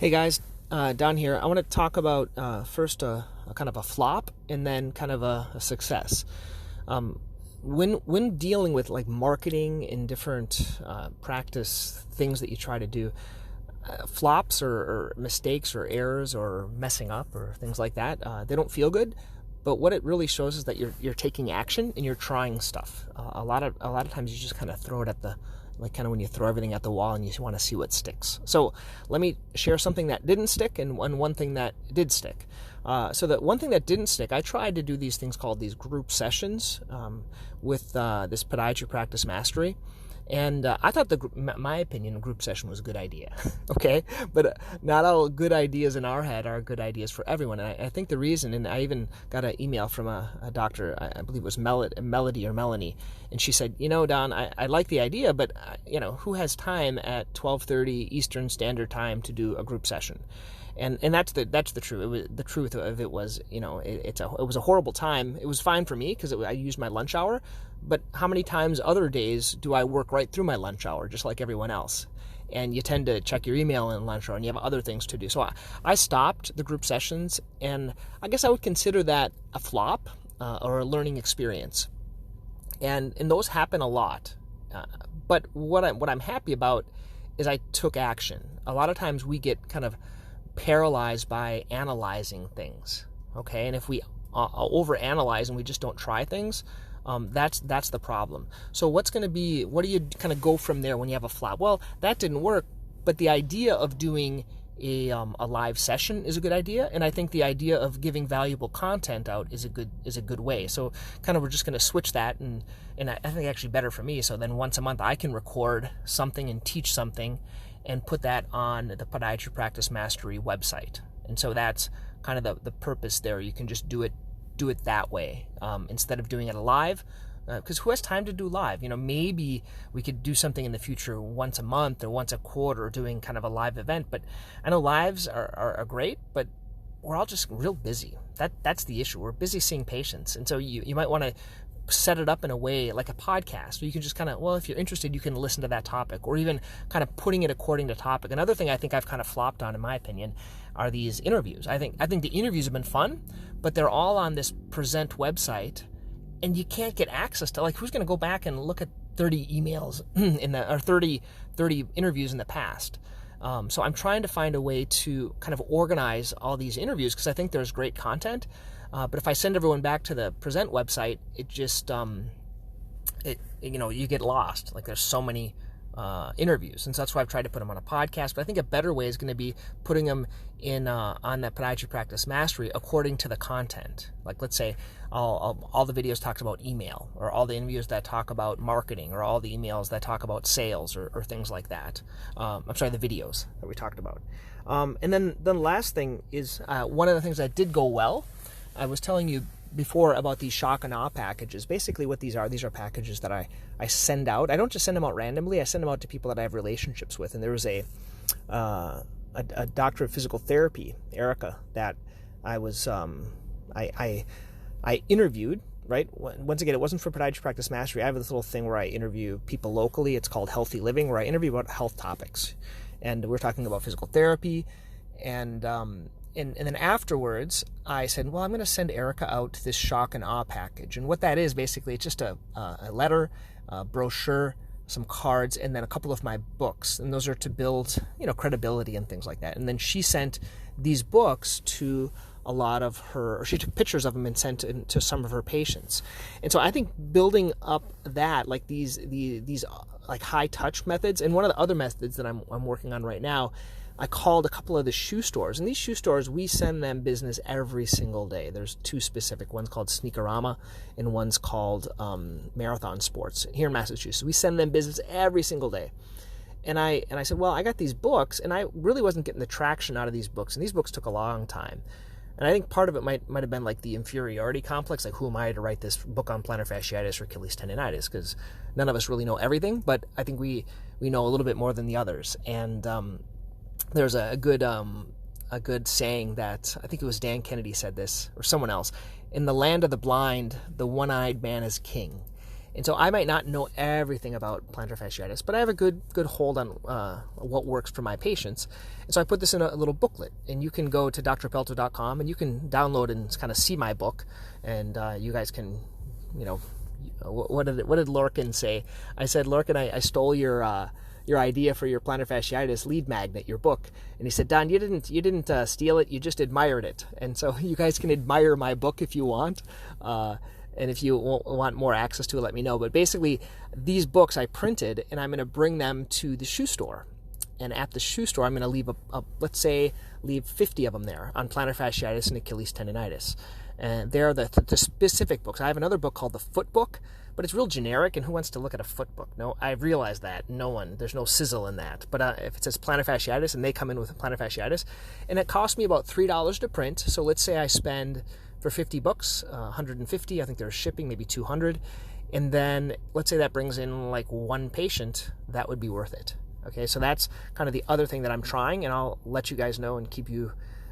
Hey guys, Don here. I want to talk about first a kind of a flop and then kind of a success. When dealing with like marketing and different practice things that you try to do, flops or mistakes or errors or messing up or things like that, they don't feel good. But what it really shows is that you're taking action and you're trying stuff. A lot of times you just kind of throw it at the, like kind of when you throw everything at the wall and you want to see what sticks. So let me share something that didn't stick and one thing that did stick. So the one thing that didn't stick, I tried to do these things called these group sessions with this Podiatry Practice Mastery. And I thought, my opinion, a group session was a good idea, okay? But not all good ideas in our head are good ideas for everyone. And I think the reason, and I even got an email from a doctor, I believe it was Melody or Melanie, and she said, Don, I like the idea, but, who has time at 12:30 Eastern Standard Time to do a group session? And that's the truth. It was, the truth of it was, it was a horrible time. It was fine for me because I used my lunch hour, but how many times other days do I work right through my lunch hour, just like everyone else? And you tend to check your email in lunch hour, and you have other things to do. So I stopped the group sessions, and I guess I would consider that a flop or a learning experience. And those happen a lot. But what I'm happy about is I took action. A lot of times we get kind of paralyzed by analyzing things, okay? And if we overanalyze and we just don't try things, that's the problem. So what do you kind of go from there when you have a flop? Well, that didn't work, but the idea of doing a live session is a good idea, and I think the idea of giving valuable content out is a good way. So kind of we're just going to switch that, and I think actually better for me. So then once a month I can record something and teach something and put that on the Podiatry Practice Mastery website. And so that's kind of the purpose there. You can just do it that way instead of doing it live. Because who has time to do live? Maybe we could do something in the future once a month or once a quarter, doing kind of a live event. But I know lives are great, but we're all just real busy. That's the issue. We're busy seeing patients. And so you might want to set it up in a way like a podcast where you can just kind of, if you're interested, you can listen to that topic, or even kind of putting it according to topic. Another thing I think I've kind of flopped on, in my opinion, are these interviews. I think the interviews have been fun, but they're all on this Present website, and you can't get access to, like, who's going to go back and look at 30 emails or 30 interviews in the past. So I'm trying to find a way to kind of organize all these interviews because I think there's great content. But if I send everyone back to the Present website, it just, you get lost. Like, there's so many interviews. And so that's why I've tried to put them on a podcast. But I think a better way is going to be putting them in on that Podiatry Practice Mastery according to the content. Like, let's say all the videos talk about email, or all the interviews that talk about marketing, or all the emails that talk about sales, or things like that. I'm sorry, the videos that we talked about. And then the last thing is one of the things that did go well. I was telling you before about these shock and awe packages. Basically what these are packages that I send out. I don't just send them out randomly. I send them out to people that I have relationships with. And there was a doctor of physical therapy, Erica, that I was I interviewed. Right? Once again, it wasn't for Podiatry Practice Mastery. I have this little thing where I interview people locally. It's called Healthy Living, where I interview about health topics. And we're talking about physical therapy. And then afterwards, I said, I'm going to send Erica out this shock and awe package. And what that is, basically, it's just a letter, a brochure, some cards, and then a couple of my books. And those are to build, credibility and things like that. And then she sent these books to a lot of or she took pictures of them and sent it to some of her patients. And so I think building up that, like these like high touch methods, and one of the other methods that I'm working on right now, I called a couple of the shoe stores. And these shoe stores, we send them business every single day. There's two specific. One's called Sneakerama, and one's called Marathon Sports here in Massachusetts. We send them business every single day. And I said, I got these books, and I really wasn't getting the traction out of these books. And these books took a long time. And I think part of it might have been like the inferiority complex, like, who am I to write this book on plantar fasciitis or Achilles tendonitis? Because none of us really know everything, but I think we know a little bit more than the others. And there's a good saying that, I think it was Dan Kennedy said this, or someone else: in the land of the blind, the one-eyed man is king. And so I might not know everything about plantar fasciitis, but I have a good hold on what works for my patients. And so I put this in a little booklet, and you can go to drpelto.com and you can download and kind of see my book, and you guys can, what did Lorcan say? I said, Lorcan, I stole your idea for your plantar fasciitis lead magnet, your book. And he said, Don, you didn't steal it, you just admired it. And so you guys can admire my book if you want. And if you want more access to it, let me know. But basically, these books I printed, and I'm going to bring them to the shoe store. And at the shoe store, I'm going to leave let's say, leave 50 of them there on plantar fasciitis and Achilles tendonitis. And they're the specific books. I have another book called the Foot Book, but it's real generic, and who wants to look at a foot book? No, I realize that. There's no sizzle in that. But if it says plantar fasciitis, and they come in with plantar fasciitis, and it costs me about $3 to print, so let's say I spend, for 50 books, 150, I think there's shipping, maybe 200, and then let's say that brings in like one patient, that would be worth it. Okay, so that's kind of the other thing that I'm trying, and I'll let you guys know and keep you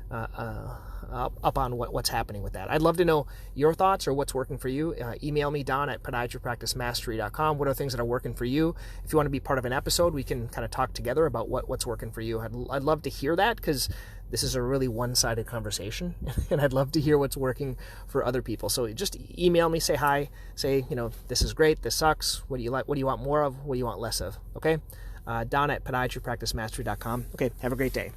up on what's happening with that. I'd love to know your thoughts or what's working for you. Email me, Don, at podiatrypracticemastery.com. What are things that are working for you? If you want to be part of an episode, we can kind of talk together about what's working for you. I'd love to hear that, because this is a really one-sided conversation, and I'd love to hear what's working for other people. So just email me, say hi, say, this is great, this sucks, what do you like, what do you want more of, what do you want less of, okay? Don at podiatrypracticemastery.com. Okay, have a great day.